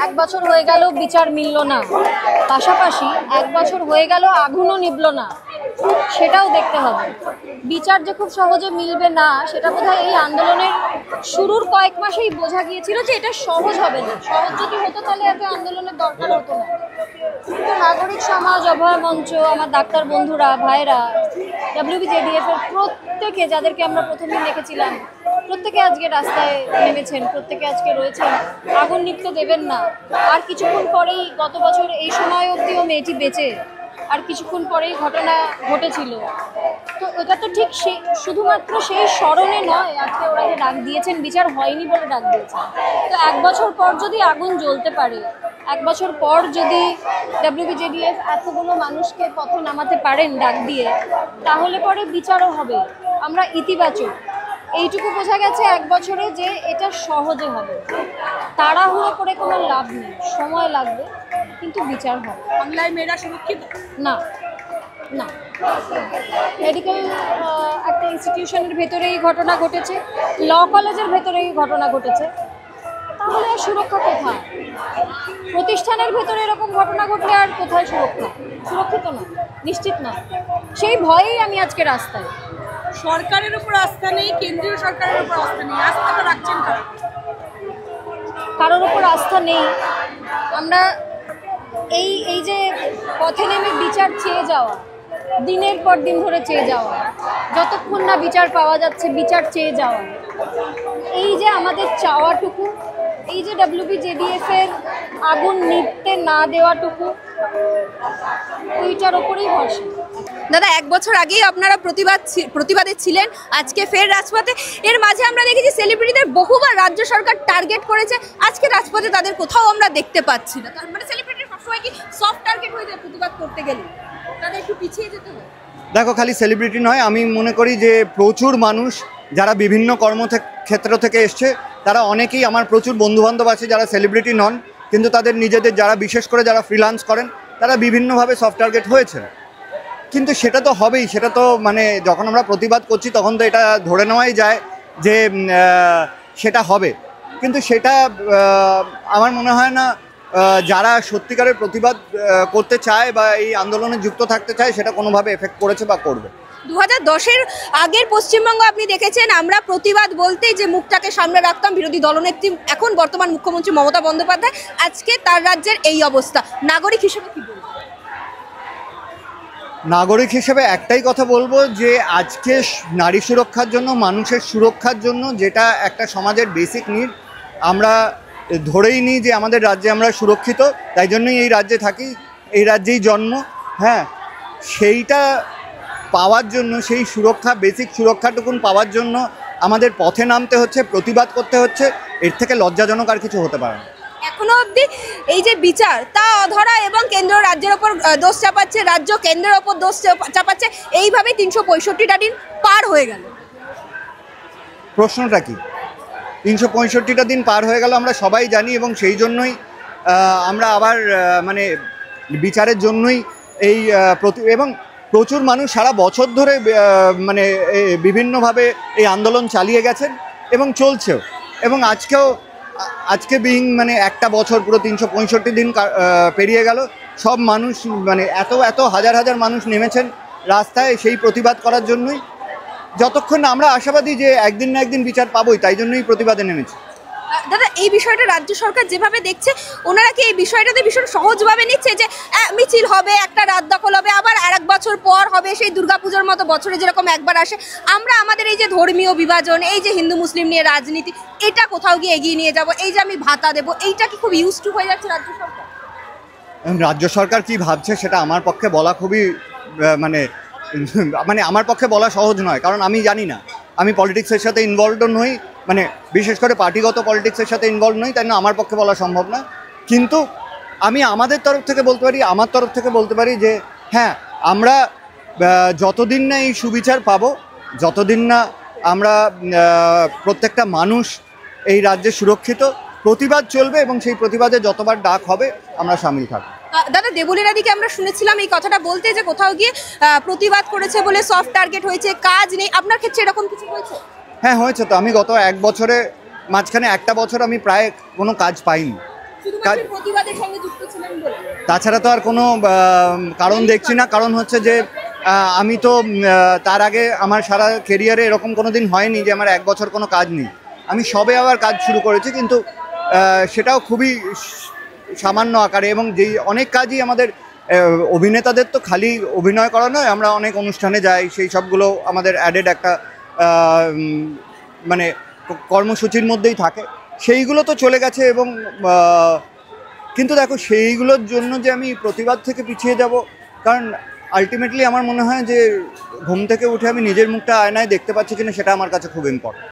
এক বছর হয়ে গেল বিচার মিলল না, পাশাপাশি এক বছর হয়ে গেল আগুনও নিভল না, সেটাও দেখতে হবে। বিচার যে খুব সহজে মিলবে না সেটা বোধহয় এই আন্দোলনের শুরুর কয়েক মাসেই বোঝা গিয়েছিল যে এটা সহজ হবে না। সহজ যদি হতো তাহলে এত আন্দোলনের দরকার হতো না। কিন্তু নাগরিক সমাজ, অভয় মঞ্চ, আমার ডাক্তার বন্ধুরা, ভাইরা, WBJDF এর প্রত্যেকে, যাদেরকে আমরা প্রথমদিন দেখেছিলাম, প্রত্যেকে আজকে রাস্তায় নেমেছেন, প্রত্যেকে আজকে রয়েছেন। আগুন নিভতে দেবেন না। আর কিছুক্ষণ পরেই, গত বছর এই সময় অবধিও মেয়েটি বেঁচে, আর কিছুক্ষণ পরেই ঘটনা ঘটেছিল। তো এটা তো ঠিক শুধুমাত্র সেই স্মরণে নয়, আজকে ওরা যে ডাক দিয়েছেন বিচার হয়নি বলে ডাক দিয়েছেন। তো এক বছর পর যদি আগুন জ্বলতে পারে, এক বছর পর যদি WBJDF এতগুলো মানুষকে পথে নামাতে পারেন ডাক দিয়ে, তাহলে পরে বিচারও হবে। আমরা ইতিবাচক। এইটুকু বোঝা গেছে এক বছরে যে এটা সহজে হবে। তাড়াহুড়ো করে কোনো লাভ নেই, সময় লাগবে, কিন্তু বিচার হবে। বাংলায় মেয়েরা সুরক্ষিত না, না। মেডিকেল একটা ইনস্টিটিউশনের ভেতরেই ঘটনা ঘটেছে, ল কলেজের ভেতরেই ঘটনা ঘটেছে, তাহলে আর সুরক্ষা কোথায়? প্রতিষ্ঠানের ভেতরে এরকম ঘটনা ঘটলে আর কোথায় সুরক্ষা? সুরক্ষিত না, নিশ্চিত না। সেই ভয়েই আমি আজকে রাস্তায়। সরকারের উপর আস্থা নেই, কেন্দ্রীয় সরকারের উপর আস্থা নেই, আস্থাটা রাখছেন কারা? কারোর উপর আস্থা নেই। আমরা এই যে পথে নেমে বিচার চেয়ে যাওয়া, দিনের পর দিন ধরে চেয়ে যাওয়া, যতক্ষণ না বিচার পাওয়া যাচ্ছে বিচার চেয়ে যাওয়া, এই যে আমাদের চাওয়াটুকু, এই যে WBJDF এর আগুন নিভতে না দেওয়াটুকু, ওইটার ওপরেই ভরসা। দাদা, এক বছর আগেই আপনারা প্রতিবাদে ছিলেন, আজকে ফের রাজপথে। এর মাঝে আমরা দেখেছি সেলিব্রিটিদের বহুবার রাজ্য সরকার টার্গেট করেছে, আজকে রাজপথে তাদের কোথাও আমরা দেখতে পাচ্ছি না। তার মানে সেলিব্রিটি সবসময় কি সফট টার্গেট হয়ে যায় প্রতিবাদ করতে গেলে? তাদের একটু পিছিয়ে যেতে হয়। দেখো, খালি সেলিব্রিটি নয়, আমি মনে করি যে প্রচুর মানুষ যারা বিভিন্ন কর্মক্ষেত্র থেকে এসছে, তারা অনেকেই, আমার প্রচুর বন্ধুবান্ধব আছে যারা সেলিব্রিটি নন, কিন্তু তাদের নিজেদের, যারা বিশেষ করে যারা ফ্রিল্যান্স করেন, তারা বিভিন্নভাবে সফট টার্গেট হয়েছে। কিন্তু সেটা তো হবেই, সেটা তো মানে যখন আমরা প্রতিবাদ করছি তখন তো এটা ধরে নেওয়াই যায় যে সেটা হবে। কিন্তু সেটা আমার মনে হয় না যারা সত্যিকারের প্রতিবাদ করতে চায় বা এই আন্দোলনে যুক্ত থাকতে চায় সেটা কোনোভাবে এফেক্ট করেছে বা করবে। 2010-এর আগের পশ্চিমবঙ্গ আপনি দেখেছেন, আমরা প্রতিবাদ বলতে যে মুখটাকে সামনে রাখতাম বিরোধী দলনেত্রী, এখন বর্তমান মুখ্যমন্ত্রী মমতা বন্দ্যোপাধ্যায়, আজকে তার রাজ্যের এই অবস্থা। নাগরিক হিসেবে কি বলবো? নাগরিক হিসেবে একটাই কথা বলবো যে আজকে নারী সুরক্ষার জন্য, মানুষের সুরক্ষার জন্য, যেটা একটা সমাজের বেসিক নিড, আমরা ধরেই নিই যে আমাদের রাজ্যে আমরা সুরক্ষিত, তাই জন্যই এই রাজ্যে থাকি, এই রাজ্যেই জন্ম। হ্যাঁ, সেইটা পাওয়ার জন্য, সেই সুরক্ষা, বেসিক সুরক্ষাটুকুন পাওয়ার জন্য আমাদের পথে নামতে হচ্ছে, প্রতিবাদ করতে হচ্ছে। এর থেকে লজ্জাজনক আর কিছু হতে পারে না। এখনো অবধি এই যে বিচার তা অধরা এবং কেন্দ্র রাজ্যের ওপর দোষ চাপাচ্ছে, রাজ্য কেন্দ্রের ওপর দোষ চাপাচ্ছে, এইভাবে 365টা দিন পার হয়ে গেল। প্রশ্নটা কি? 365টা দিন পার হয়ে গেল, আমরা সবাই জানি, এবং সেই জন্যই আমরা আবার মানে বিচারের জন্যই এই এবং প্রচুর মানুষ সারা বছর ধরে মানে বিভিন্নভাবে এই আন্দোলন চালিয়ে গেছেন এবং চলছেও। এবং আজকে মানে একটা বছর, পুরো 365 দিন পেরিয়ে গেল, সব মানুষ মানে এত হাজার হাজার মানুষ নেমেছেন রাস্তায় সেই প্রতিবাদ করার জন্যই। যতক্ষণ আমরা আশাবাদী যে একদিন না একদিন বিচার পাবোই, তাই জন্যই প্রতিবাদে নেমেছি। দাদা, এই বিষয়টা রাজ্য সরকার যেভাবে দেখছে, ওনারা কি এই বিষয়টাতে ভীষণ সহজভাবে নিচ্ছে যে মিছিল হবে, একটা রাত দখল হবে, আবার আরেক বছর পর হবে, সেই দুর্গাপুজোর মতো বছরে যেরকম একবার আসে, আমরা আমাদের এই যে ধর্মীয় বিভাজন, এই যে হিন্দু মুসলিম নিয়ে রাজনীতি, এটা কোথাও গিয়ে এগিয়ে নিয়ে যাব, এই যে আমি ভাতা দেবো, এইটা কি খুব ইউজ টু হয়ে যাচ্ছে রাজ্য সরকার? রাজ্য সরকার কি ভাবছে সেটা আমার পক্ষে বলা খুবই মানে আমার পক্ষে বলা সহজ নয়, কারণ আমি জানি না। আমি পলিটিক্সের সাথে ইনভলভড নই, মানে বিশেষ করে পার্টিগত পলিটিক্সের সাথে ইনভলভ নই, তাই না আমার পক্ষে বলা সম্ভব না। কিন্তু আমি আমাদের তরফ থেকে বলতে পারি, আমার তরফ থেকে বলতে পারি যে হ্যাঁ, আমরা যতদিন না এই সুবিচার পাবো, যতদিন না আমরা প্রত্যেকটা মানুষ এই রাজ্যে সুরক্ষিত, প্রতিবাদ চলবে, এবং সেই প্রতিবাদে যতবার ডাক হবে আমরা সামিল থাকবো। দাদা, দেবলীনাদিকে আমরা শুনেছিলাম এই কথাটা বলতে যে কোথাও গিয়ে প্রতিবাদ করেছে বলে সফট টার্গেট হয়েছে, কাজ নেই। আপনার ক্ষেত্রে এরকম কিছু হয়েছে? হ্যাঁ, হয়েছে তো। আমি গত এক বছরে, মাঝখানে একটা বছর আমি প্রায় কোনো কাজ পাইনি, শুধুমাত্র প্রতিবাদের সঙ্গে যুক্ত ছিলেন বলে? তাছাড়া তো আর কোনো কারণ দেখছি না। কারণ হচ্ছে যে আমি তো তার আগে আমার সারা কেরিয়ারে এরকম কোনো দিন হয়নি যে আমার 1 বছর কোনো কাজ নেই। আমি সবে আবার কাজ শুরু করেছি, কিন্তু সেটাও খুবই সামান্য আকারে, এবং যেই অনেক কাজই আমাদের অভিনেতাদের তো খালি অভিনয় করা নয়, আমরা অনেক অনুষ্ঠানে যাই, সেই সবগুলো আমাদের অ্যাডেড একটা মানে কর্মসূচির মধ্যেই থাকে, সেইগুলো তো চলে গেছে। এবং কিন্তু দেখো, সেইগুলোর জন্য যে আমি প্রতিবাদ থেকে পিছিয়ে যাব, কারণ আলটিমেটলি আমার মনে হয় যে ঘুম থেকে উঠে আমি নিজের মুখটা আয়নায় দেখতে পাচ্ছি কিনা সেটা আমার কাছে খুব ইম্পর্টেন্ট।